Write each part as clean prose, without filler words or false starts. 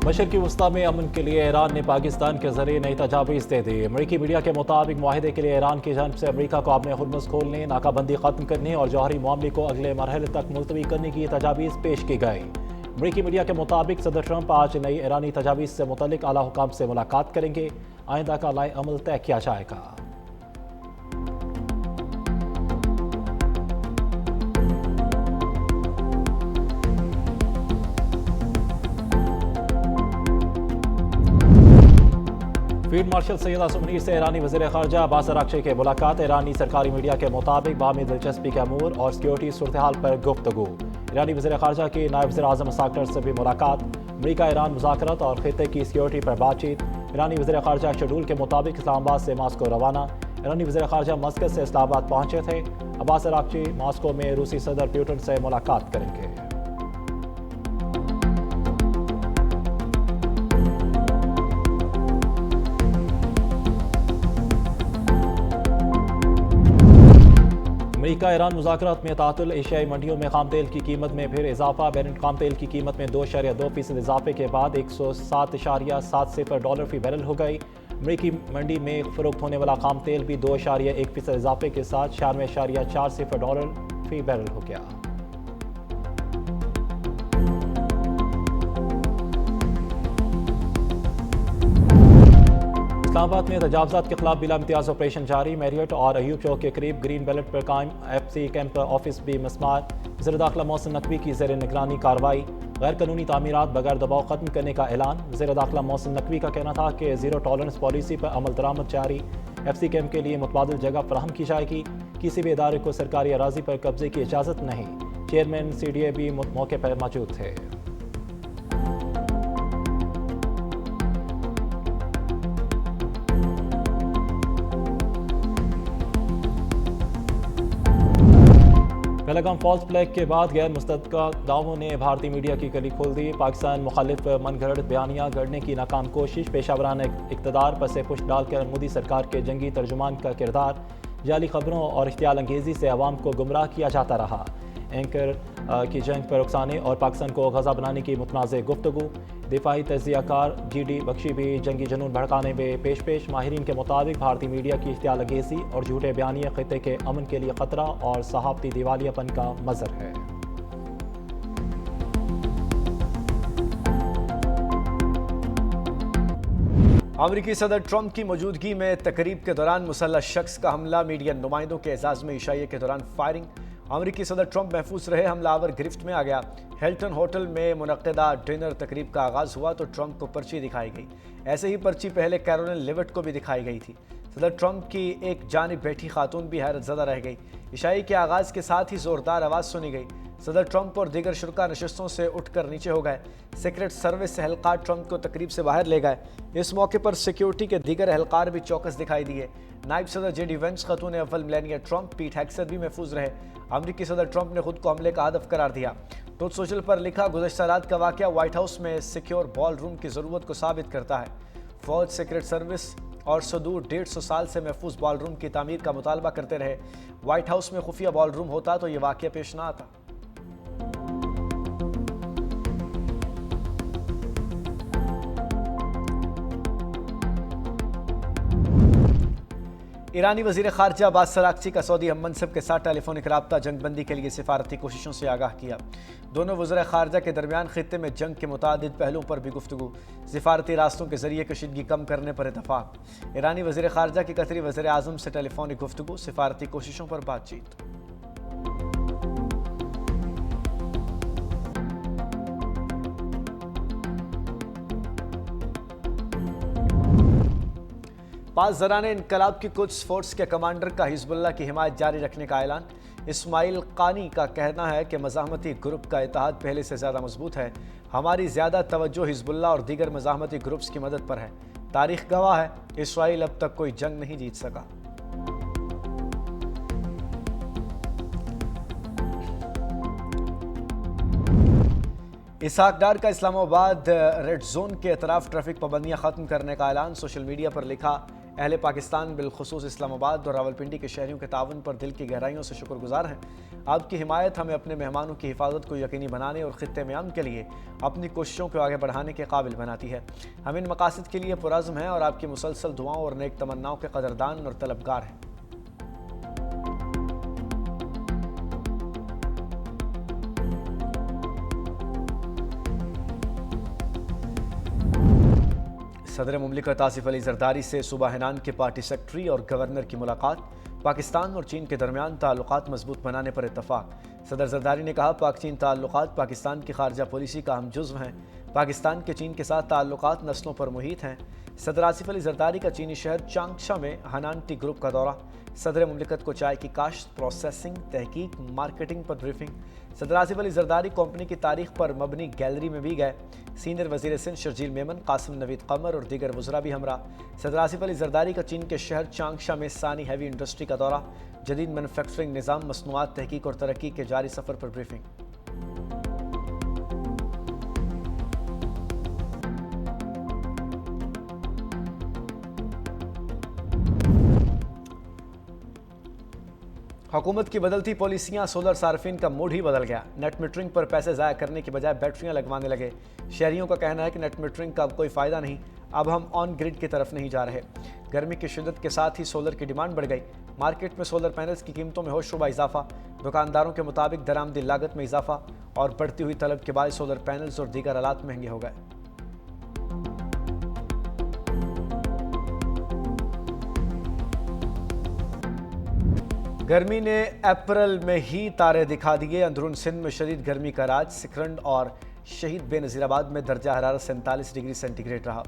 مشرقی وسطی میں امن کے لیے ایران نے پاکستان کے ذریعے نئی تجاویز دے دی۔ امریکی میڈیا کے مطابق معاہدے کے لیے ایران کی جانب سے امریکہ کو اپنے ہرمز کھولنے، ناکہ بندی ختم کرنے اور جوہری معاملے کو اگلے مرحلے تک ملتوی کرنے کی تجاویز پیش کی گئی۔ امریکی میڈیا کے مطابق صدر ٹرمپ آج نئی ایرانی تجاویز سے متعلق اعلیٰ حکام سے ملاقات کریں گے۔ آئندہ کا لائحہ عمل طے کیا جائے گا۔ فیلڈ مارشل سید عاصم منیر سے ایرانی وزیر خارجہ عباس اراغچی کی ملاقات۔ ایرانی سرکاری میڈیا کے مطابق باہمی دلچسپی کے امور اور سیکیورٹی صورتحال پر گفتگو۔ ایرانی وزیر خارجہ کی نائب وزیر اعظم ساکٹر سے بھی ملاقات۔ امریکہ ایران مذاکرات اور خطے کی سیکیورٹی پر بات چیت۔ ایرانی وزیر خارجہ شیڈول کے مطابق اسلام آباد سے ماسکو روانہ۔ ایرانی وزیر خارجہ مسقط سے اسلام آباد پہنچے تھے۔ عباس اراغچی ماسکو میں روسی صدر پیوٹن سے ملاقات کریں گے۔ امریکہ ایران مذاکرات میں تعطل۔ ایشیائی منڈیوں میں خام تیل کی قیمت میں پھر اضافہ۔ بیرنٹ خام تیل کی قیمت میں 2.2% اضافے کے بعد 107.70 ڈالر فی بیرل ہو گئی۔ امریکی منڈی میں فروخت ہونے والا خام تیل بھی 2.1% اضافے کے ساتھ 96.40 ڈالر فی بیرل ہو گیا۔ اسلام آباد میں تجاوزات کے خلاف بلا امتیاز آپریشن جاری۔ میریٹ اور ایوب چوک کے قریب گرین بیلٹ پر قائم ایف سی کیمپ آفس بھی مسمار۔ وزیر داخلہ محسن نقوی کی زیر نگرانی کارروائی۔ غیر قانونی تعمیرات بغیر دباؤ ختم کرنے کا اعلان۔ وزیر داخلہ محسن نقوی کا کہنا تھا کہ زیرو ٹالرنس پالیسی پر عمل درآمد جاری۔ ایف سی کیمپ کے لیے متبادل جگہ فراہم کی جائے گی۔ کسی بھی ادارے کو سرکاری اراضی پر قبضے کی اجازت نہیں۔ چیئرمین سی ڈی اے بھی موقع پر موجود تھے۔ پہلگام فالس فلیگ کے بعد غیر مصدقہ دعووں نے بھارتی میڈیا کی کلی کھول دی۔ پاکستان مخالف من گھڑت بیانیہ گھڑنے کی ناکام کوشش۔ پیشہ ورانہ اقتدار پس پش ڈال کر مودی سرکار کے جنگی ترجمان کا کردار۔ جعلی خبروں اور اشتعال انگیزی سے عوام کو گمراہ کیا جاتا رہا۔ اینکر کی جنگ پر اکسانے اور پاکستان کو غزہ بنانے کی متنازع گفتگو۔ دفاعی تجزیہ کار جی ڈی بخشی بھی جنگی جنون بھڑکانے میں پیش۔ ماہرین کے مطابق بھارتی میڈیا کی اشتعال انگیزی اور جھوٹے بیانیے خطے کے امن کے لیے خطرہ اور صحافتی دیوالیہ پن کا مظہر ہے۔ امریکی صدر ٹرمپ کی موجودگی میں تقریب کے دوران مسلح شخص کا حملہ۔ میڈیا نمائندوں کے اعزاز میں عشائیے کے دوران فائرنگ۔ امریکی صدر ٹرمپ محفوظ رہے، حملہ آور گرفت میں آ گیا۔ ہلٹن ہوٹل میں منعقدہ ڈنر تقریب کا آغاز ہوا تو ٹرمپ کو پرچی دکھائی گئی۔ ایسے ہی پرچی پہلے کیرولین لیوٹ کو بھی دکھائی گئی تھی۔ صدر ٹرمپ کی ایک جانب بیٹھی خاتون بھی حیرت زدہ رہ گئی۔ عشائی کے آغاز کے ساتھ ہی زوردار آواز سنی گئی۔ صدر ٹرمپ اور دیگر شرکاء نشستوں سے اٹھ کر نیچے ہو گئے۔ سیکرٹ سروس اہلکار ٹرمپ کو تقریب سے باہر لے گئے۔ اس موقع پر سیکیورٹی کے دیگر اہلکار بھی چوکس دکھائی دیے۔ نائب صدر جے ڈی وینس، خاتون اول میلانیا ٹرمپ، پیٹ ہیگسیت بھی محفوظ رہے۔ امریکی صدر ٹرمپ نے خود کو حملے کا ہدف قرار دیا۔ ٹروتھ سوشل پر لکھا، گزشتہ رات کا واقعہ وائٹ ہاؤس میں سیکیور بال روم کی ضرورت کو ثابت کرتا ہے۔ فوج، سیکرٹ سروس اور صدور 150 سال سے محفوظ بال روم کی تعمیر کا مطالبہ کرتے رہے۔ وائٹ ہاؤس میں خفیہ بال روم ہوتا تو یہ واقعہ پیش نہ آتا۔ ایرانی وزیر خارجہ عباس اراغچی کا سعودی ہم منصب کے ساتھ ٹیلی فونک رابطہ جنگ بندی کے لیے سفارتی کوششوں سے آگاہ کیا۔ دونوں وزراء خارجہ کے درمیان خطے میں جنگ کے متعدد پہلوؤں پر بھی گفتگو۔ سفارتی راستوں کے ذریعے کشیدگی کم کرنے پر اتفاق۔ ایرانی وزیر خارجہ کی قطری وزیر اعظم سے ٹیلی فونک گفتگو، سفارتی کوششوں پر بات چیت۔ پاسداران انقلاب کی قدس فورس کے کمانڈر کا حزب اللہ کی حمایت جاری رکھنے کا اعلان۔ اسماعیل قانی کا کہنا ہے کہ مزاحمتی گروپ کا اتحاد پہلے سے زیادہ مضبوط ہے۔ ہماری زیادہ توجہ حزب اللہ اور دیگر مزاحمتی گروپس کی مدد پر ہے۔ تاریخ گواہ ہے، اسرائیل اب تک کوئی جنگ نہیں جیت سکا۔ اسحاق ڈار کا اسلام آباد ریڈ زون کے اطراف ٹریفک پابندیاں ختم کرنے کا اعلان۔ سوشل میڈیا پر لکھا، اہل پاکستان بالخصوص اسلام آباد اور راولپنڈی کے شہریوں کے تعاون پر دل کی گہرائیوں سے شکر گزار ہیں۔ آپ کی حمایت ہمیں اپنے مہمانوں کی حفاظت کو یقینی بنانے اور خطے میں امن کے لیے اپنی کوششوں کو آگے بڑھانے کے قابل بناتی ہے۔ ہم ان مقاصد کے لیے پرعزم ہیں اور آپ کی مسلسل دعاؤں اور نیک تمناؤں کے قدردان اور طلبگار ہیں۔ صدر مملکت آصف علی زرداری سے صوبہ ہنان کے پارٹی سیکرٹری اور گورنر کی ملاقات۔ پاکستان اور چین کے درمیان تعلقات مضبوط بنانے پر اتفاق۔ صدر زرداری نے کہا پاک چین تعلقات پاکستان کی خارجہ پالیسی کا اہم جزو ہیں۔ پاکستان کے چین کے ساتھ تعلقات نسلوں پر محیط ہیں۔ صدر آصف علی زرداری کا چینی شہر چانگشا میں ہنان ٹی گروپ کا دورہ۔ صدر مملکت کو چائے کی کاشت، پروسیسنگ، تحقیق، مارکیٹنگ پر بریفنگ۔ صدر آصف علی زرداری کمپنی کی تاریخ پر مبنی گیلری میں بھی گئے۔ سینئر وزیر سندھ شرجیل میمن، قاسم نوید قمر اور دیگر وزراء بھی ہمراہ۔ صدر آصف علی زرداری کا چین کے شہر چانگشا میں ثانی ہیوی انڈسٹری کا دورہ۔ جدید مینوفیکچرنگ نظام، مصنوعات، تحقیق اور ترقی کے جاری سفر پر بریفنگ۔ حکومت کی بدلتی پالیسیاں، سولر صارفین کا موڈ ہی بدل گیا۔ نیٹ میٹرنگ پر پیسے ضائع کرنے کی بجائے بیٹریاں لگوانے لگے۔ شہریوں کا کہنا ہے کہ نیٹ میٹرنگ کا اب کوئی فائدہ نہیں، اب ہم آن گریڈ کی طرف نہیں جا رہے۔ گرمی کی شدت کے ساتھ ہی سولر کی ڈیمانڈ بڑھ گئی۔ مارکیٹ میں سولر پینلز کی قیمتوں میں ہوش ربا اضافہ۔ دکانداروں کے مطابق درآمدی لاگت میں اضافہ اور بڑھتی ہوئی طلب کے باعث سولر پینلز اور دیگر آلات مہنگے ہو گئے۔ گرمی نے اپریل میں ہی تارے دکھا دیے۔ اندرون سندھ میں شدید گرمی کا راج۔ سکھرنڈ اور شہید بے نظیر آباد میں درجہ حرارت 47 ڈگری سینٹی گریڈ رہا۔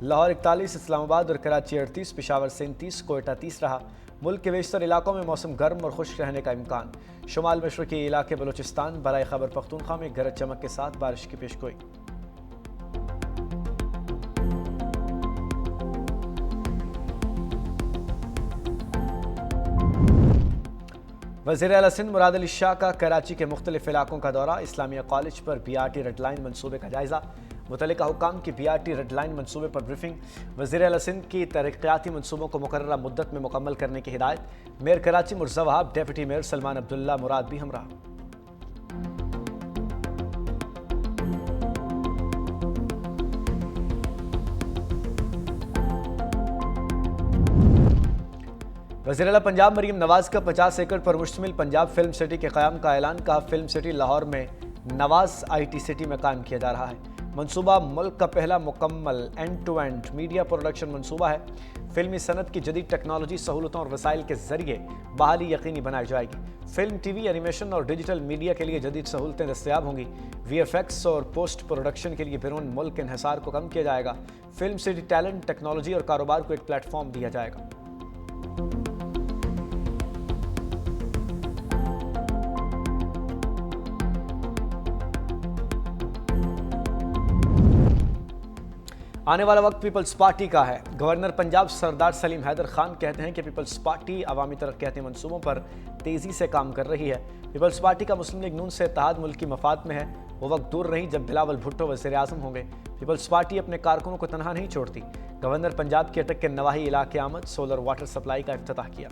لاہور 41، اسلام آباد اور کراچی 38، پشاور 37، کوئٹہ 30 رہا۔ ملک کے بیشتر علاقوں میں موسم گرم اور خشک رہنے کا امکان۔ شمال مشرقی علاقے بلوچستان، برائے خیبر پختونخوا میں گرج چمک کے ساتھ بارش کی پیشگوئی۔ وزیر اعلیٰ سندھ مراد علی شاہ کا کراچی کے مختلف علاقوں کا دورہ۔ اسلامیہ کالج پر B R T red line منصوبے کا جائزہ۔ متعلقہ حکام کی B R T red line منصوبے پر بریفنگ۔ وزیر اعلیٰ سندھ کی ترقیاتی منصوبوں کو مقررہ مدت میں مکمل کرنے کی ہدایت۔ میئر کراچی مرزا وہاب، ڈیپٹی میئر سلمان عبداللہ مراد بھی ہمراہ۔ وزیر اعلیٰ پنجاب مریم نواز کا 50 ایکڑ پر مشتمل پنجاب فلم سٹی کے قیام کا اعلان۔ کہا فلم سٹی لاہور میں نواز آئی ٹی سٹی میں قائم کیا جا رہا ہے۔ منصوبہ ملک کا پہلا مکمل end to end media production منصوبہ ہے۔ فلمی صنعت کی جدید ٹیکنالوجی، سہولتوں اور وسائل کے ذریعے بحالی یقینی بنائی جائے گی۔ فلم، ٹی وی، اینیمیشن اور ڈیجیٹل میڈیا کے لیے جدید سہولتیں دستیاب ہوں گی۔ وی ایف ایکس اور پوسٹ پروڈکشن کے لیے بیرون ملک انحصار کو کم کیا جائے گا۔ فلم سٹی ٹیلنٹ، ٹیکنالوجی اور کاروبار کو ایک پلیٹ فارم دیا جائے گا۔ آنے والا وقت پیپلز پارٹی کا ہے۔ گورنر پنجاب سردار سلیم حیدر خان کہتے ہیں کہ پیپلز پارٹی عوامی ترقیاتی منصوبوں پر تیزی سے کام کر رہی ہے۔ پیپلز پارٹی کا مسلم لیگ نون سے اتحاد ملکی مفاد میں ہے۔ وہ وقت دور نہیں جب بلاول بھٹو وزیر اعظم ہوں گے۔ پیپلز پارٹی اپنے کارکنوں کو تنہا نہیں چھوڑتی۔ گورنر پنجاب کی اٹک کے نواحی علاقے آمد، سولر واٹر سپلائی کا افتتاح کیا۔